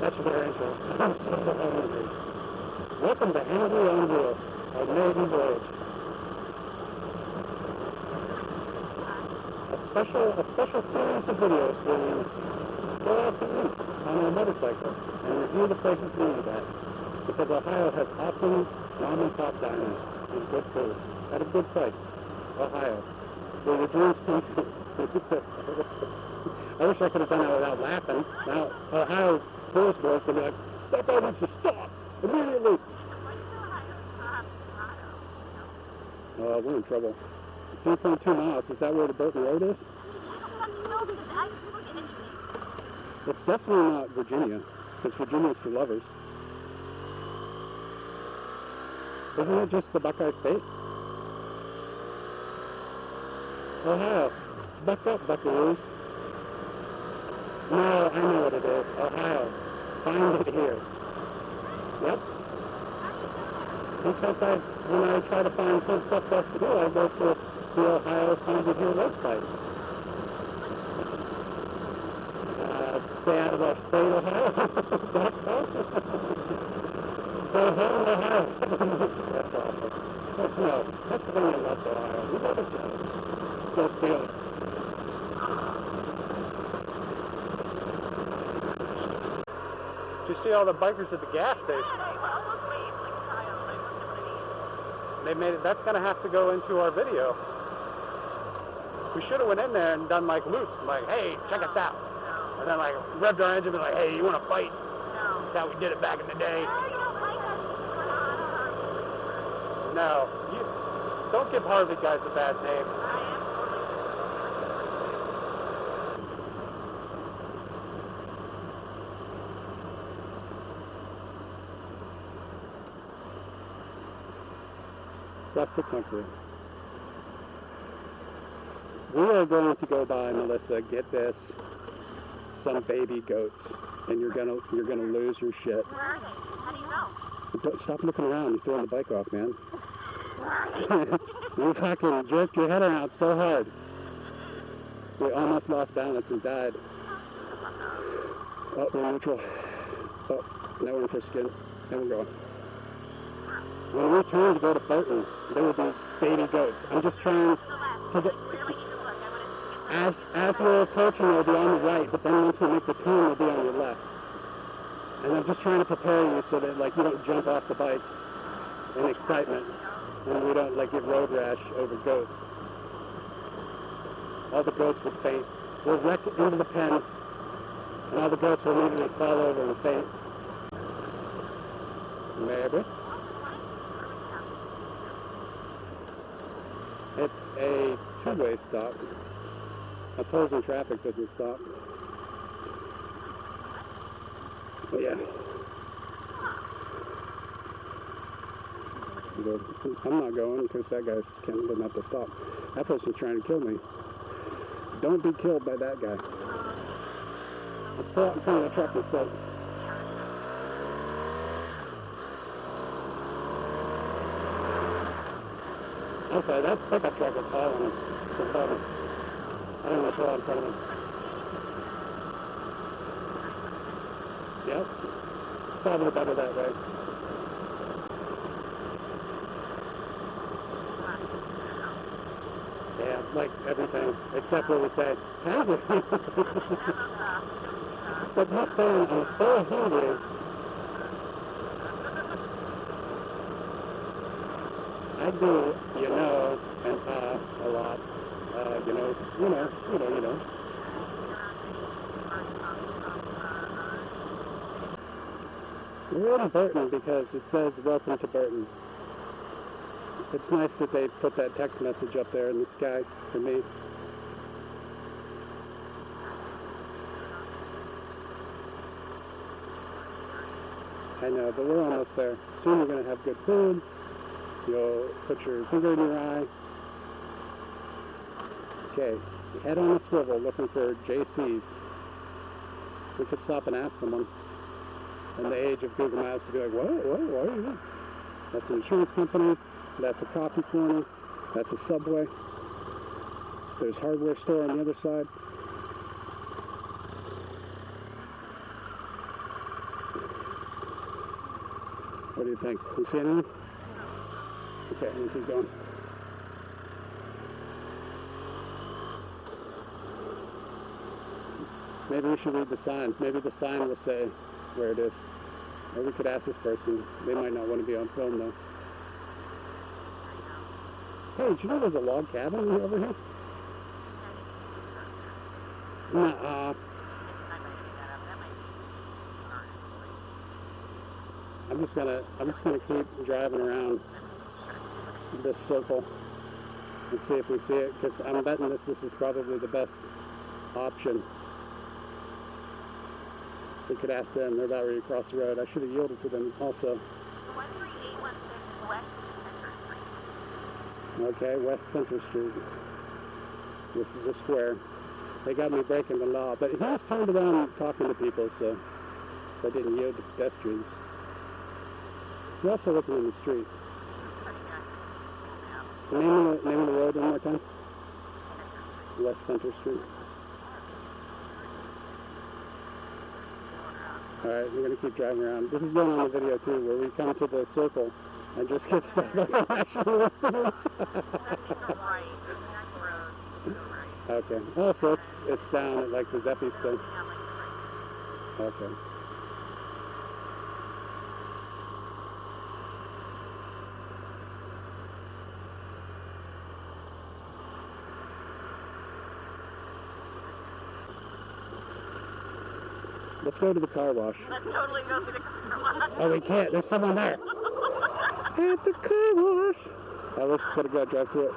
That should be our intro. I'm so hungry. Welcome to Hungry on Wheels, our maiden voyage. A special series of videos where we go out to eat on our motorcycle and review the places we eat at. Because Ohio has awesome mom and pop diners and good food at a good price. Ohio, where your dreams come true. I wish I could have done that without laughing. Now, Ohio tourist board's going to be like, that guy needs to stop immediately. We're in trouble. 3.2 miles, is that where the Burton Road is? It's definitely not Virginia, because Virginia's for lovers. Isn't it just the Buckeye State? Ohio, buck up, buckaroos. No, I know what it is. Ohio, find it here. Yep. Because when I try to find fun stuff for us to do, I go to the Ohio Find It Here website. Stay out of our state, Ohio. Go home, Ohio. That's awful. No, Pennsylvania loves Ohio. We love it, Joe. Go Steelers. Did you see all the bikers at the gas station? They made it. That's going to have to go into our video. We should have went in there and done like loops, like, hey, check us out. And then like revved our engine and be like, hey, you want to fight? This is how we did it back in the day. No, you don't give Harley guys a bad name. Cluster country. We are going to go by, Melissa, get this, some baby goats, and you're gonna lose your shit. Where are they? How do you know? Don't stop looking around. You're throwing the bike off, man. You fucking jerked your head around so hard. We almost lost balance and died. Oh, we're neutral. Oh, now we're in for skin. And we're going. When we turn to go to Burton, there will be baby goats. I'm just trying to get... As we're approaching, they'll be on the right, but then once we make the turn, they'll be on your left. And I'm just trying to prepare you so that like you don't jump off the bike in excitement, and we don't like get road rash over goats. All the goats would faint. We'll wreck into the pen, and all the goats will immediately fall over and faint. Maybe. It's a two-way stop. Opposing traffic doesn't stop. But yeah. I'm not going because that guy doesn't have to stop. That person's trying to kill me. Don't be killed by that guy. Let's pull out in front of the truck instead. I'm sorry, that pickup truck was hauling some butter. I don't want to pull out in front of him. Yep. It's probably better that way. Yeah, like everything, except what we say, hungry. It's like not saying I'm so hungry. I do, you know, and a lot. You know. We're in Burton because it says welcome to Burton. It's nice that they put that text message up there in the sky for me. I know, but we're almost there. Soon we're going to have good food. You'll put your finger in your eye. Okay, head on a swivel looking for JC's. We could stop and ask someone in the age of Google Maps to be like, what are you? That's an insurance company. That's a coffee corner. That's a Subway. There's a hardware store on the other side. What do you think? You see anything? Okay, I'm gonna keep going. Maybe we should read the sign. Maybe the sign will say where it is. Or we could ask this person. They might not want to be on film though. Hey, did you know there's a log cabin over here? Nuh-uh. I'm just gonna keep driving around this circle and see if we see it, because I'm betting this is probably the best option. We could ask them. They're about ready to cross the road. I should have yielded to them also. 13816 West Center Street. Okay, West Center Street. This is a square. They got me breaking the law, but he was turned around talking to people, so I didn't yield to pedestrians. He also wasn't in the street. Name of the road one more time. West Center Street. Alright, we're going to keep driving around. This is going on the video too, where we come to the circle and just get stuck on the actual roads. Okay. Oh, so it's down at like the Zeppies thing. Okay. Let's go to the car wash. Let's totally go to the car wash. Oh, we can't. There's someone there. At the car wash. Oh, let's gotta go drive through it.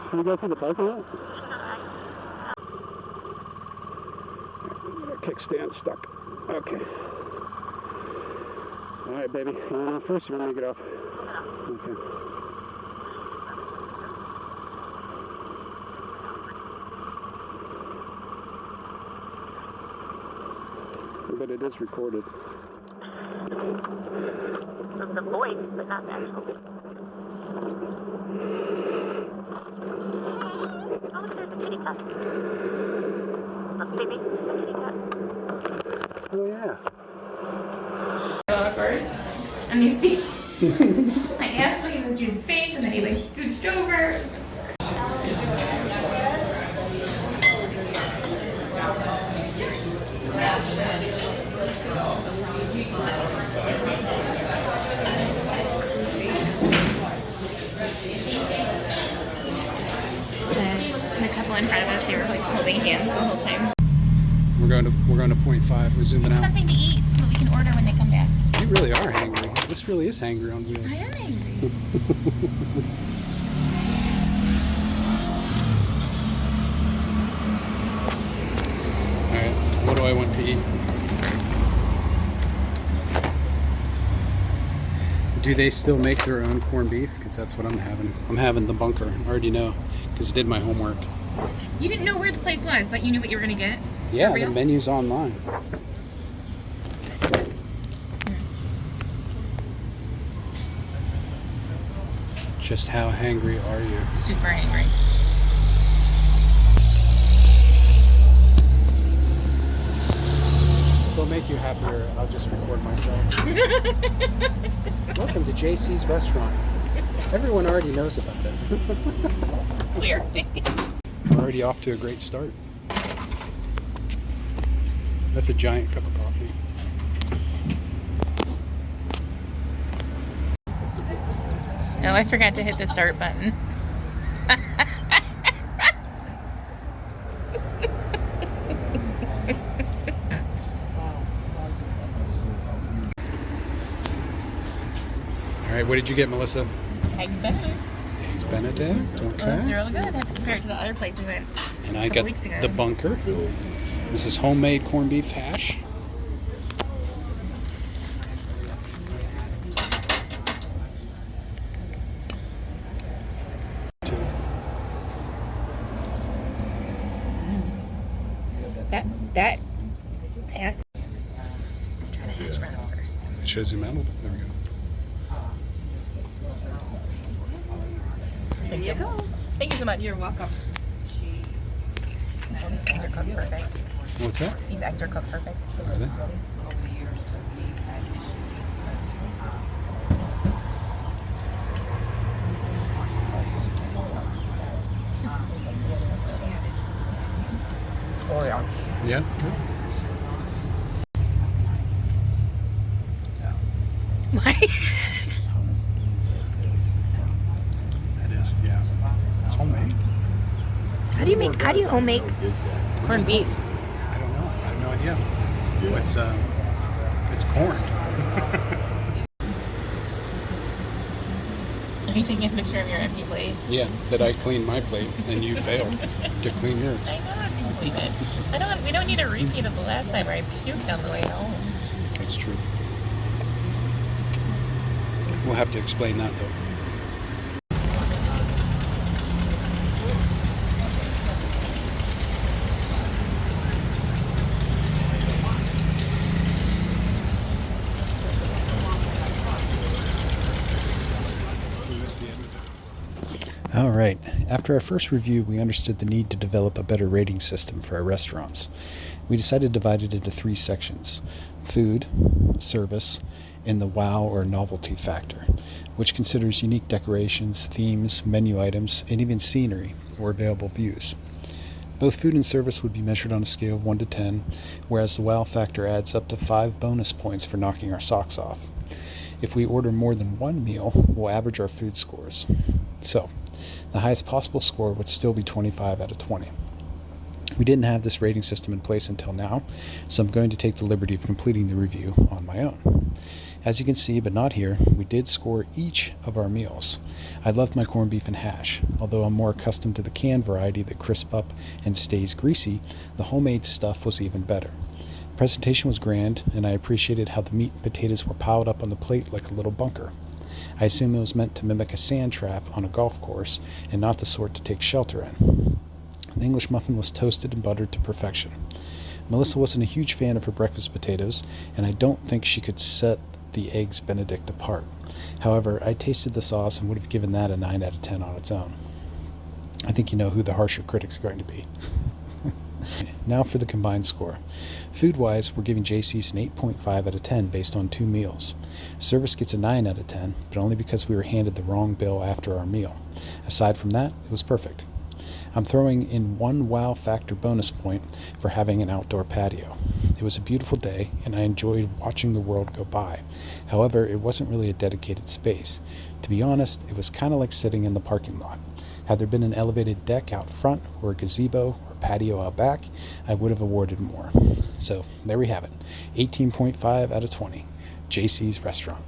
Should we go through the parking lot? Our kickstand stuck. Okay. All right, baby. You want off first or you want me to get off? Okay. But it is recorded. The voice, but not the actual. Oh, look, there's a kitty cat. Look, baby, a kitty cat. Oh, yeah. Awkward. And these people, my ass looking in this dude's face, and then he like scooched over. The couple in front of us, they were like holding hands the whole time. We're going to 0.5. We're zooming out. Something to eat so that we can order when they come back. You really are hangry. This really is hangry on wheels. I am angry. Alright, what do I want to eat? Do they still make their own corned beef? Because that's what I'm having. I'm having the bunker. I already know, because I did my homework. You didn't know where the place was, but you knew what you were going to get? Yeah, the menu's online. Just how hangry are you? Super angry. If it'll make you happier, I'll just record myself. Welcome to JC's restaurant. Everyone already knows about that. Clearly. We're already off to a great start. That's a giant cup of coffee. Oh, I forgot to hit the start button. All right, what did you get, Melissa? Eggs Benedict. Eggs Benedict, Those okay. are really good. That's compared to the other place we went. And I couple got weeks ago. the bunker. This is homemade corned beef hash. That. I'm trying to hash browns first. It shows you metal. There we go. There you go. Thank you so much. You're welcome. Oh, these eggs are cooked perfect. What's that? These eggs are cooked perfect. Are they? Oh yeah. Yeah. Why? It is. Yeah. It's homemade. How do you home make corned beef? I don't know. I have no idea. It's corn. Are you taking a picture of your empty plate? Yeah, that I cleaned my plate and you failed to clean yours. I know I didn't clean it. We don't need a repeat of the last time where I puked on the way home. That's true. We'll have to explain that though. All right. After our first review, we understood the need to develop a better rating system for our restaurants. We decided to divide it into 3 sections: food, service, and the wow or novelty factor, which considers unique decorations, themes, menu items, and even scenery or available views. Both food and service would be measured on a scale of 1 to 10, whereas the wow factor adds up to 5 bonus points for knocking our socks off. If we order more than one meal, we'll average our food scores. So, the highest possible score would still be 25 out of 20. We didn't have this rating system in place until now, so I'm going to take the liberty of completing the review on my own. As you can see, but not here, we did score each of our meals. I loved my corned beef and hash. Although I'm more accustomed to the canned variety that crisps up and stays greasy, the homemade stuff was even better. Presentation was grand, and I appreciated how the meat and potatoes were piled up on the plate like a little bunker. I assume it was meant to mimic a sand trap on a golf course and not the sort to take shelter in. The English muffin was toasted and buttered to perfection. Melissa wasn't a huge fan of her breakfast potatoes, and I don't think she could set the eggs Benedict apart. However, I tasted the sauce and would have given that a 9 out of 10 on its own. I think you know who the harsher critic's going to be. Now for the combined score. Food-wise, we're giving JC's an 8.5 out of 10 based on 2 meals. Service gets a 9 out of 10, but only because we were handed the wrong bill after our meal. Aside from that, it was perfect. I'm throwing in 1 wow factor bonus point for having an outdoor patio. It was a beautiful day, and I enjoyed watching the world go by. However, it wasn't really a dedicated space. To be honest, it was kind of like sitting in the parking lot. Had there been an elevated deck out front, or a gazebo, or patio out back, I would have awarded more. So, there we have it. 18.5 out of 20. JC's Restaurant.